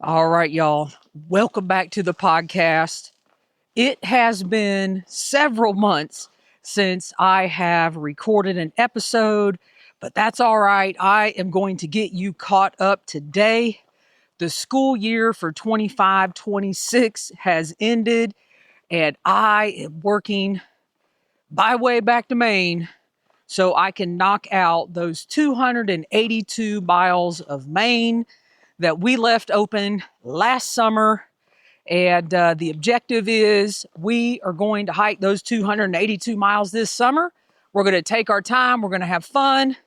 All right, y'all. Welcome back to the podcast. It has been several months since I have recorded an episode, but that's all right. I am going to get you caught up today. The school year for 25-26 has ended, and I am working my way back to Maine so I can knock out those 282 miles of Maine that we left open last summer. And the objective is we are going to hike those 282 miles this summer. We're going to take our time. We're going to have fun.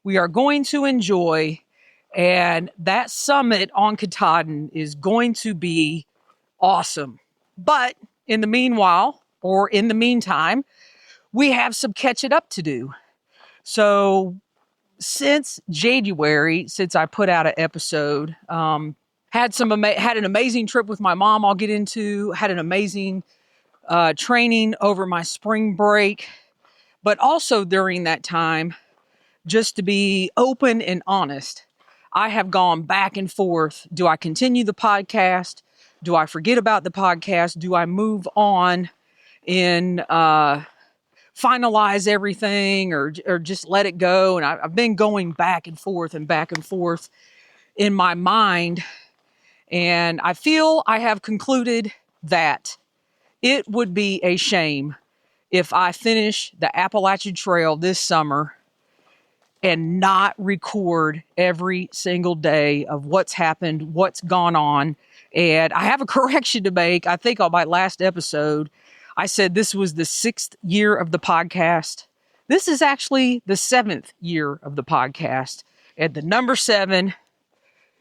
We are going to enjoy. And that summit on Katahdin is going to be awesome. But in the meanwhile, or in the meantime, we have some catching up to do. So since January, since I put out an episode, had an amazing trip with my mom. I'll get into. Had an amazing training over my spring break, but also during that time, just to be open and honest, I have gone back and forth. Do I continue the podcast? Do I forget about the podcast? Do I move on and finalize everything, or just let it go? And I've been going back and forth in my mind. And I feel I have concluded that it would be a shame if I finish the Appalachian Trail this summer and not record every single day of what's happened, what's gone on. And I have a correction to make. I think on my last episode, I said this was the 6th year of the podcast. This is actually the 7th year of the podcast. And the number 7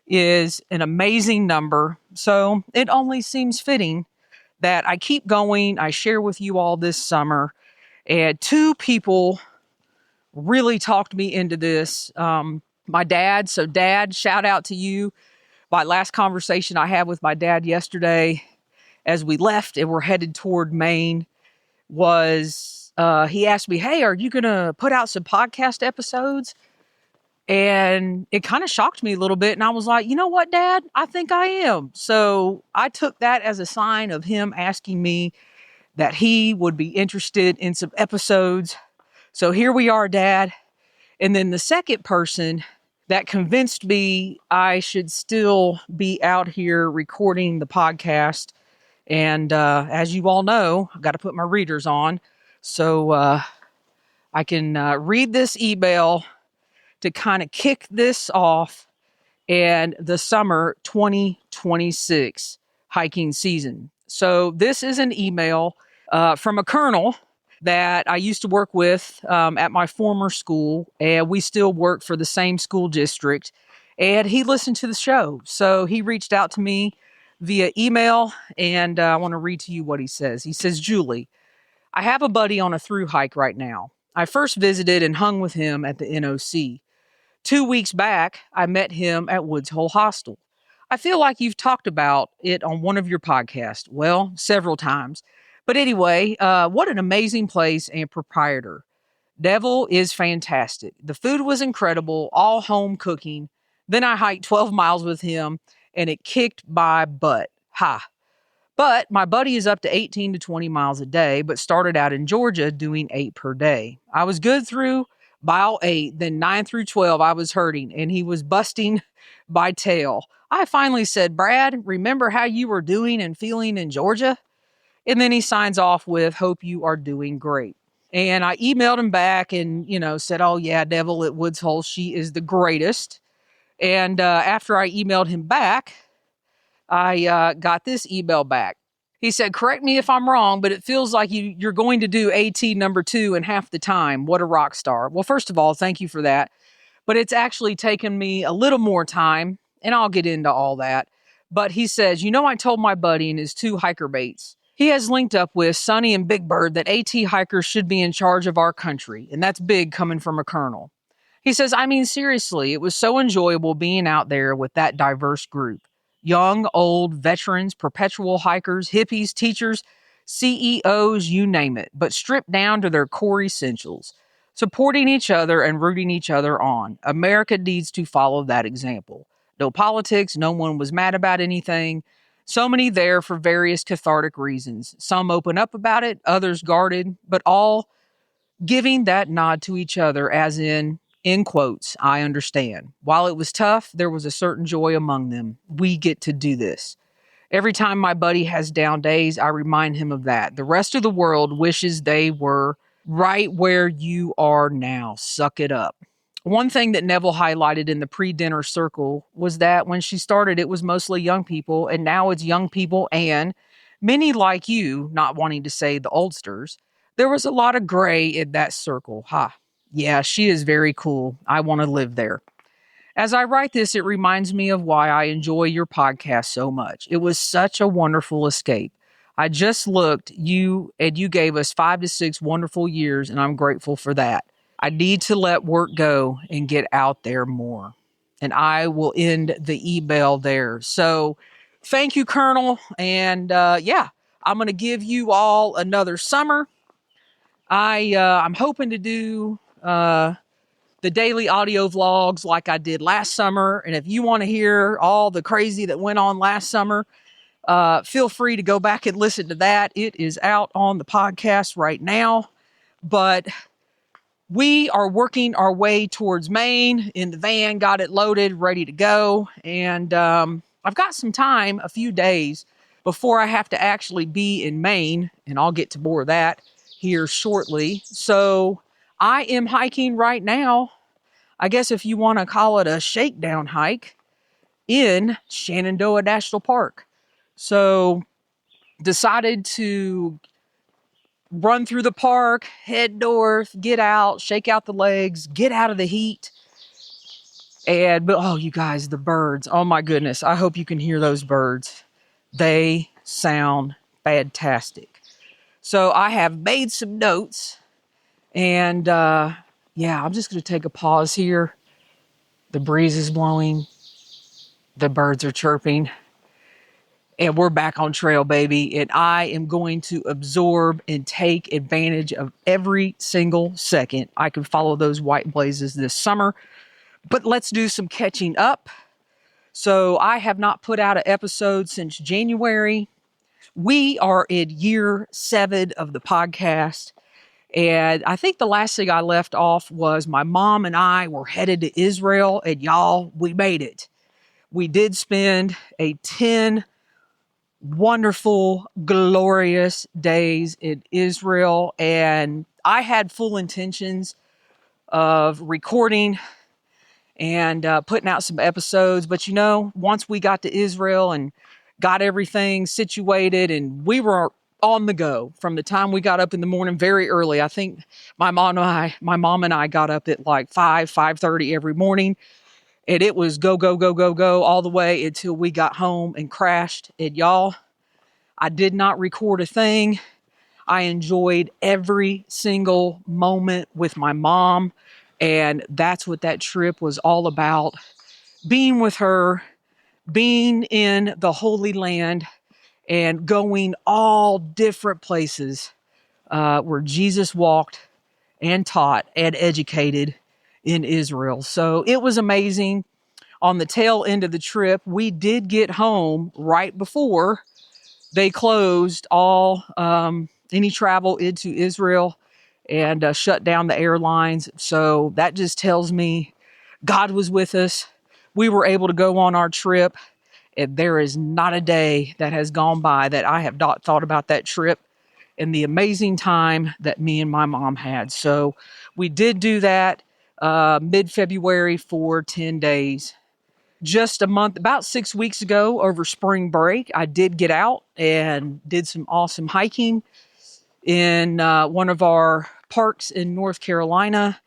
is an amazing number. So it only seems fitting that I keep going. I share with you all this summer. And 2 people really talked me into this. My dad. So Dad, shout out to you. My last conversation I had with my dad yesterday as we left and we're headed toward Maine was he asked me, hey, are you going to put out some podcast episodes? And it kind of shocked me a little bit. And I was like, you know what, Dad? I think I am. So I took that as a sign of him asking me that he would be interested in some episodes. So here we are, Dad. And then the second person that convinced me I should still be out here recording the podcast. And as you all know, I've got to put my readers on. So I can read this email to kind of kick this off and the summer 2026 hiking season. So this is an email from a colonel that I used to work with at my former school, and we still work for the same school district, and he listened to the show. So he reached out to me via email, and I want to read to you what he says. He says, Julie, I have a buddy on a through hike right now. I first visited and hung with him at the NOC. 2 weeks back, I met him at Woods Hole Hostel. I feel like you've talked about it on one of your podcasts. Well, several times. But anyway, what an amazing place and proprietor. Devil is fantastic. The food was incredible, all home cooking. Then I hiked 12 miles with him, and it kicked my butt. Ha! But my buddy is up to 18 to 20 miles a day, but started out in Georgia doing 8 per day. I was good through mile 8, then 9 through 12, I was hurting, and he was busting my tail. I finally said, Brad, remember how you were doing and feeling in Georgia? And then he signs off with, hope you are doing great. And I emailed him back and, said, oh yeah, Devil at Woods Hole, she is the greatest. And after I emailed him back, I got this email back. He said, correct me if I'm wrong, but it feels like you're going to do AT number 2 in half the time. What a rock star. Well, first of all, thank you for that. But it's actually taken me a little more time, and I'll get into all that. But he says, I told my buddy and his 2 hiker mates, he has linked up with Sonny and Big Bird that AT hikers should be in charge of our country. And that's big coming from a colonel. He says, seriously, it was so enjoyable being out there with that diverse group. Young, old, veterans, perpetual hikers, hippies, teachers, CEOs, you name it, but stripped down to their core essentials, supporting each other and rooting each other on. America needs to follow that example. No politics. No one was mad about anything. So many there for various cathartic reasons. Some open up about it, others guarded, but all giving that nod to each other, as in quotes, I understand. While it was tough, there was a certain joy among them. We get to do this. Every time my buddy has down days, I remind him of that. The rest of the world wishes they were right where you are now. Suck it up. One thing that Neville highlighted in the pre dinner circle was that when she started, it was mostly young people, and now it's young people and many like you, not wanting to say the oldsters. There was a lot of gray in that circle. Ha. Yeah, she is very cool. I want to live there. As I write this, it reminds me of why I enjoy your podcast so much. It was such a wonderful escape. I just looked, you gave us 5 to 6 wonderful years, and I'm grateful for that. I need to let work go and get out there more. And I will end the email there. So thank you, Colonel. And I'm going to give you all another summer. I'm hoping to do the daily audio vlogs like I did last summer. And if you want to hear all the crazy that went on last summer, feel free to go back and listen to that. It is out on the podcast right now. But we are working our way towards Maine in the van, got it loaded, ready to go. And I've got some time, a few days, before I have to actually be in Maine. And I'll get to more of that here shortly. So I am hiking right now. I guess if you want to call it a shakedown hike in Shenandoah National Park. So decided to run through the park, head north, get out, shake out the legs, get out of the heat. But oh, you guys, the birds. Oh my goodness. I hope you can hear those birds. They sound fantastic. So I have made some notes and I'm just going to take a pause here. The breeze is blowing. The birds are chirping. And we're back on trail, baby. And I am going to absorb and take advantage of every single second I can follow those white blazes this summer. But let's do some catching up. So I have not put out an episode since January. We are in year 7 of the podcast. And I think the last thing I left off was my mom and I were headed to Israel. And y'all, we made it. We did spend a 10 wonderful, glorious days in Israel. And I had full intentions of recording and putting out some episodes. But, once we got to Israel and got everything situated and we were on the go from the time we got up in the morning very early. I think my mom and I got up at like 5:30 every morning. And it was go, go, go, go, go all the way until we got home and crashed. And y'all, I did not record a thing. I enjoyed every single moment with my mom. And that's what that trip was all about. Being with her, being in the Holy Land, and going all different places where Jesus walked and taught and educated in Israel. So it was amazing. On the tail end of the trip, we did get home right before they closed all any travel into Israel and shut down the airlines. So that just tells me God was with us. We were able to go on our trip. And there is not a day that has gone by that I have not thought about that trip and the amazing time that me and my mom had. So we did do that mid-February for 10 days. Just a month, about 6 weeks ago over spring break, I did get out and did some awesome hiking in one of our parks in North Carolina.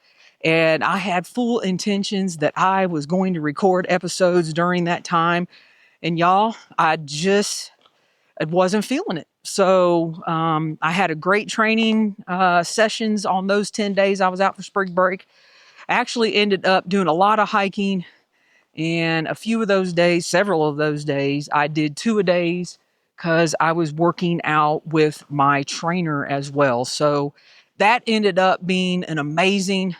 And I had full intentions that I was going to record episodes during that time. And y'all, I wasn't feeling it. So I had a great training sessions on those 10 days I was out for spring break. I actually ended up doing a lot of hiking. And several of those days, I did 2-a-days because I was working out with my trainer as well. So that ended up being an amazing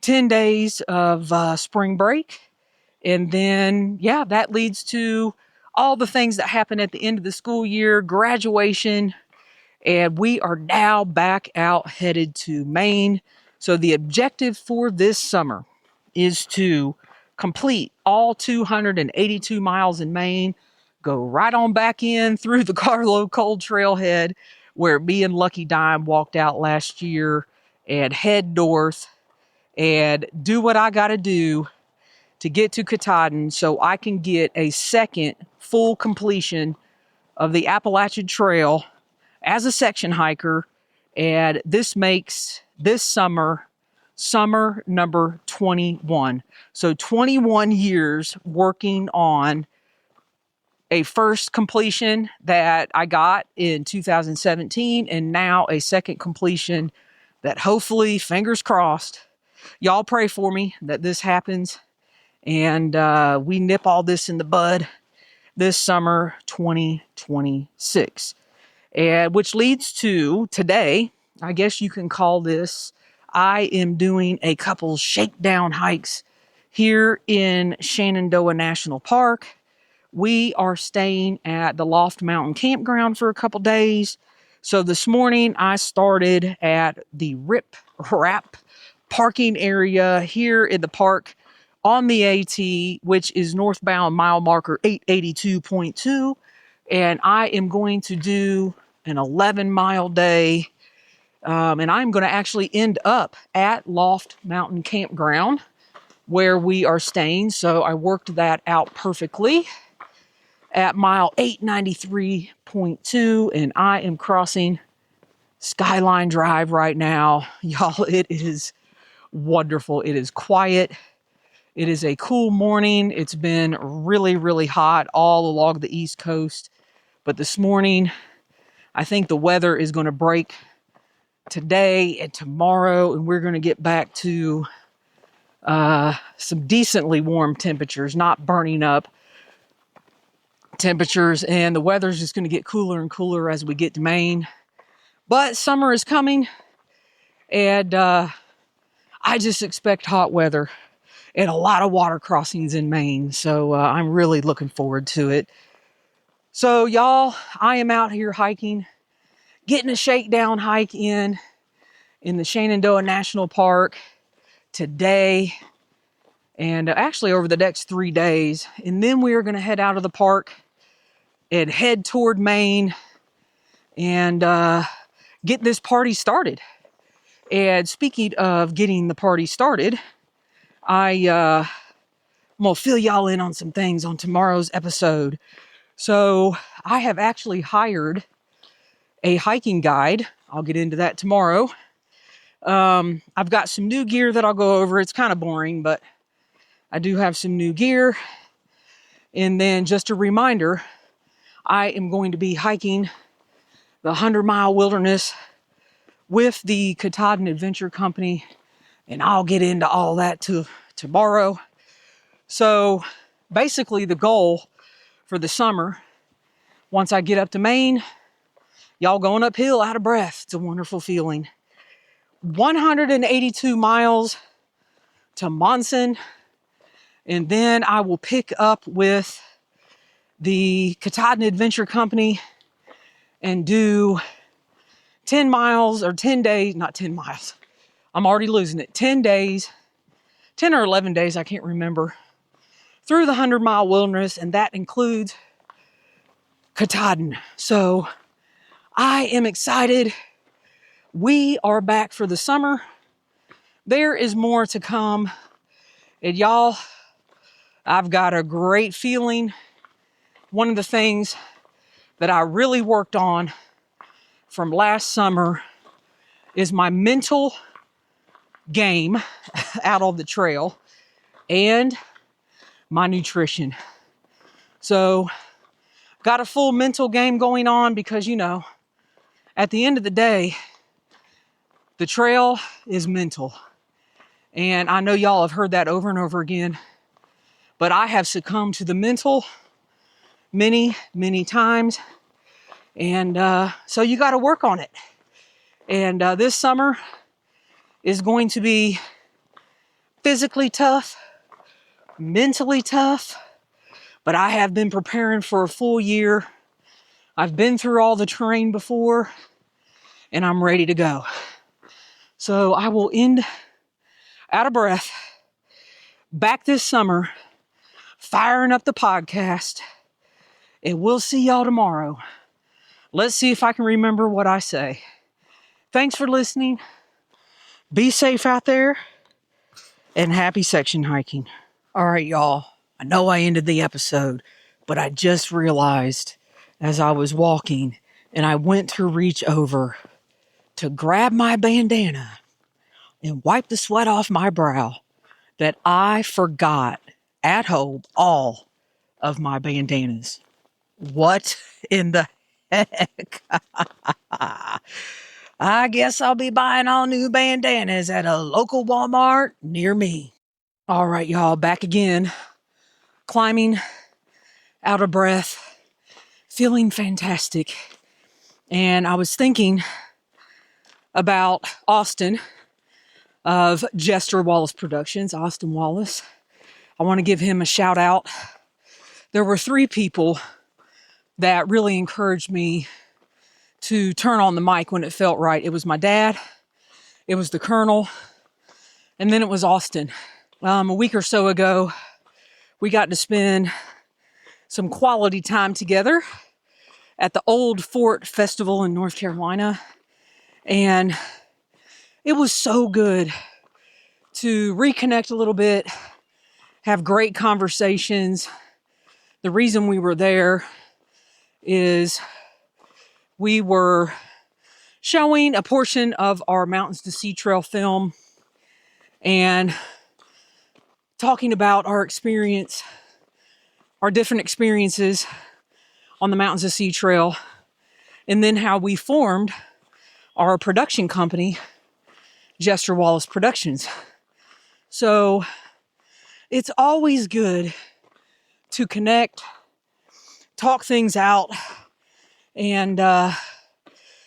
10 days of spring break. And then, yeah, that leads to all the things that happen at the end of the school year, graduation, and we are now back out headed to Maine. So the objective for this summer is to complete all 282 miles in Maine, go right on back in through the Carlo Cold Trailhead where me and Lucky Dime walked out last year, and head north and do what I got to do to get to Katahdin so I can get a second full completion of the Appalachian Trail as a section hiker. And this makes this summer number 21. So 21 years working on a first completion that I got in 2017, and now a second completion that hopefully, fingers crossed, y'all pray for me that this happens and we nip all this in the bud this summer 2026. And which leads to today, I guess you can call this, I am doing a couple shakedown hikes here in Shenandoah National Park. We are staying at the Loft Mountain Campground for a couple days. So this morning I started at the Rip Rap parking area here in the park on the AT, which is northbound mile marker 882.2. And I am going to do an 11-mile day. And I'm going to actually end up at Loft Mountain Campground where we are staying. So I worked that out perfectly at mile 893.2, and I am crossing Skyline Drive right now. Y'all, it is wonderful. It is quiet. It is a cool morning. It's been really, really hot all along the East Coast. But this morning, I think the weather is going to break today and tomorrow, and we're going to get back to some decently warm temperatures, not burning up temperatures, and the weather's just going to get cooler and cooler as we get to Maine. But summer is coming, and I just expect hot weather and a lot of water crossings in Maine. So I'm really looking forward to it. So y'all, I am out here hiking, getting a shakedown hike in the Shenandoah National Park today, and actually over the next 3 days. And then we are going to head out of the park and head toward Maine and get this party started. And speaking of getting the party started, I'm going to fill y'all in on some things on tomorrow's episode. So I have actually hired a hiking guide. I'll get into that tomorrow. I've got some new gear that I'll go over. It's kind of boring, but I do have some new gear. And then just a reminder, I am going to be hiking the 100-mile wilderness with the Katahdin Adventure Company, and I'll get into all that tomorrow. So basically the goal for the summer, once I get up to Maine, y'all going uphill out of breath. It's a wonderful feeling. 182 miles to Monson, and then I will pick up with the Katahdin Adventure Company and do 10 miles or 10 days, not 10 miles. I'm already losing it. 10 days, 10 or 11 days, I can't remember, through the 100-mile wilderness, and that includes Katahdin. So I am excited. We are back for the summer. There is more to come. And y'all, I've got a great feeling. One of the things that I really worked on from last summer is my mental game out on the trail and my nutrition. So got a full mental game going on because, you know, at the end of the day, the trail is mental. And I know y'all have heard that over and over again, but I have succumbed to the mental many, many times. And so you got to work on it. And this summer is going to be physically tough, mentally tough, but I have been preparing for a full year. I've been through all the terrain before, and I'm ready to go. So I will end out of breath back this summer, firing up the podcast, and we'll see y'all tomorrow. Let's see if I can remember what I say. Thanks for listening. Be safe out there, and happy section hiking. All right, y'all. I know I ended the episode, but I just realized as I was walking and I went to reach over to grab my bandana and wipe the sweat off my brow that I forgot at home all of my bandanas. What in the heck? I guess I'll be buying all new bandanas at a local Walmart near me. All right, y'all, back again. Climbing, out of breath, feeling fantastic. And I was thinking about Austin of Jester Wallace Productions, Austin Wallace. I want to give him a shout out. There were 3 people that really encouraged me to turn on the mic when it felt right. It was my dad, it was the Colonel, and then it was Austin. A week or so ago, we got to spend some quality time together at the Old Fort Festival in North Carolina. And it was so good to reconnect a little bit, have great conversations. The reason we were there is we were showing a portion of our Mountains to Sea Trail film and talking about our experience, our different experiences on the Mountains to Sea Trail, and then how we formed our production company, Jester Wallace Productions. So it's always good to connect, talk things out, and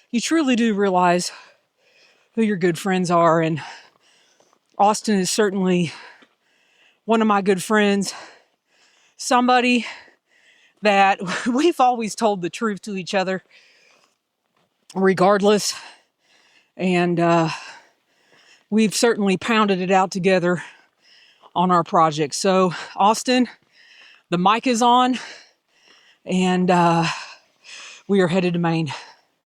you truly do realize who your good friends are. And Austin is certainly one of my good friends, somebody that we've always told the truth to each other, regardless. And we've certainly pounded it out together on our project. So, Austin, the mic is on, and we are headed to Maine.